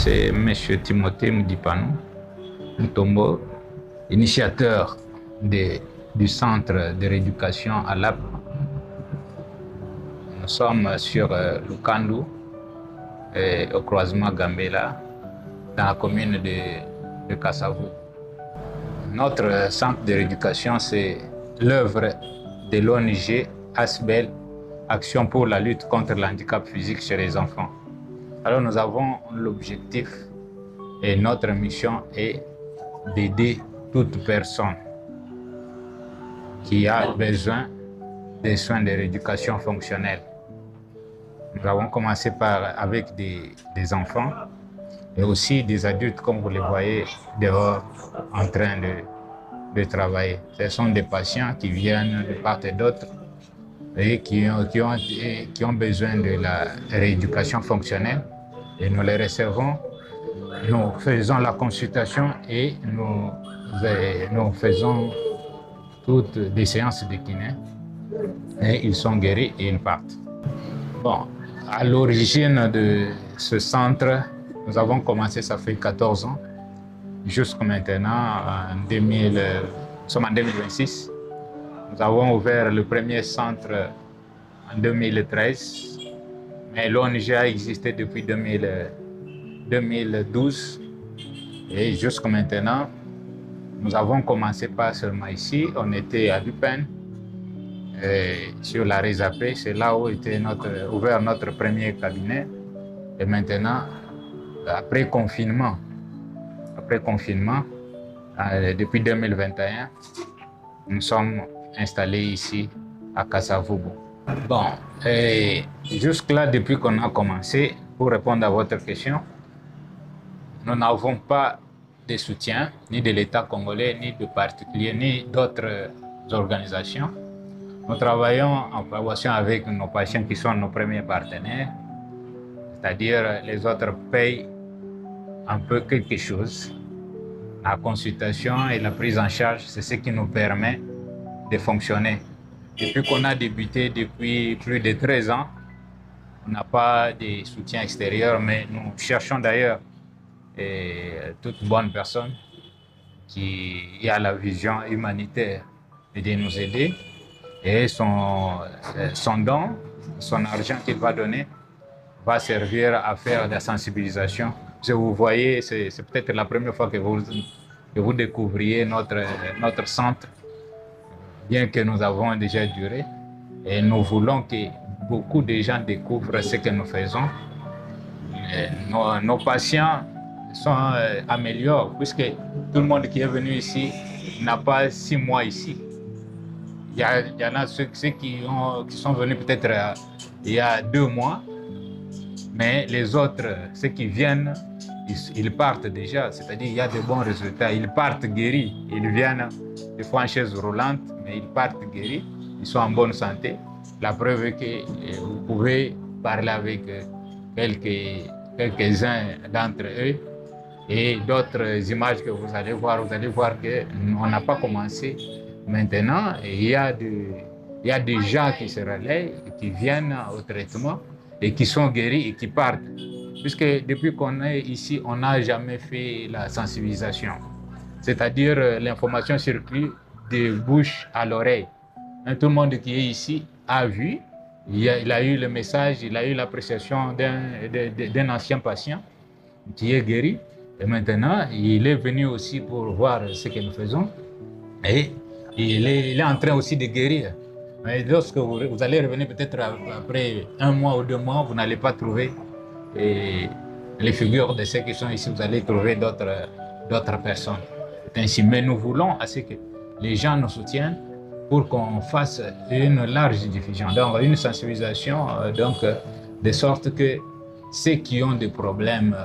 c'est M. Timothée Mudipano Mutombo, initiateur du centre de rééducation à l'AP. Nous sommes sur Lukandu, au croisement Gambela, dans la commune de Kasavu. Notre centre de rééducation, c'est l'œuvre de l'ONG ASBEL, Action pour la lutte contre l'handicap physique chez les enfants. Alors nous avons l'objectif et notre mission est d'aider toute personne qui a besoin des soins de rééducation fonctionnelle. Nous avons commencé avec des enfants et aussi des adultes, comme vous les voyez dehors en train de travailler. Ce sont des patients qui viennent de part et d'autre et qui ont besoin de la rééducation fonctionnelle. Et nous les recevons, nous faisons la consultation et nous faisons toutes des séances de kiné. Et ils sont guéris et ils partent. Bon, à l'origine de ce centre, nous avons commencé, ça fait 14 ans, jusqu'à maintenant, nous sommes en 2026. Nous avons ouvert le premier centre en 2013, mais l'ONG a existé depuis 2012. Et jusqu'à maintenant, nous avons commencé pas seulement ici, on était à Dupen, sur la Rézapé, c'est là où était ouvert notre premier cabinet. Et maintenant, après confinement, depuis 2021, nous sommes installés ici à Kasavu. Bon, jusque-là, depuis qu'on a commencé, pour répondre à votre question, nous n'avons pas de soutien, ni de l'État congolais, ni de particuliers, ni d'autres organisations. Nous travaillons en collaboration avec nos patients qui sont nos premiers partenaires, c'est-à-dire les autres payent un peu quelque chose. La consultation et la prise en charge, c'est ce qui nous permet de fonctionner. Depuis qu'on a débuté depuis plus de 13 ans, on n'a pas de soutien extérieur, mais nous cherchons d'ailleurs toute bonne personne qui a la vision humanitaire de nous aider. Et son don, son argent qu'il va donner, va servir à faire de la sensibilisation. Si vous voyez, c'est peut-être la première fois que vous découvriez notre centre, bien que nous avons déjà duré. Et nous voulons que beaucoup de gens découvrent ce que nous faisons. Nos patients améliorent, puisque tout le monde qui est venu ici n'a pas 6 mois ici. Il y en a ceux qui sont venus peut-être il y a 2 mois, mais les autres, ceux qui viennent, ils partent déjà, c'est-à-dire il y a de bons résultats. Ils partent guéris, ils viennent des fois en chaise roulante, mais ils partent guéris, ils sont en bonne santé. La preuve est que vous pouvez parler avec quelques-uns d'entre eux et d'autres images que vous allez voir qu'on n'a pas commencé. Maintenant, il y a des gens qui se relaient, qui viennent au traitement et qui sont guéris et qui partent. Puisque depuis qu'on est ici, on n'a jamais fait la sensibilisation. C'est-à-dire l'information circule de bouche à l'oreille. Tout le monde qui est ici a vu, il a eu le message, il a eu l'appréciation d'un ancien patient qui est guéri. Et maintenant, il est venu aussi pour voir ce que nous faisons. Et il est en train aussi de guérir. Mais lorsque vous allez revenir peut-être après 1 mois ou 2 mois, vous n'allez pas trouver les figures de ceux qui sont ici, vous allez trouver d'autres personnes. Ainsi, mais nous voulons à ce que les gens nous soutiennent pour qu'on fasse une large diffusion, donc une sensibilisation, de sorte que ceux qui ont des problèmes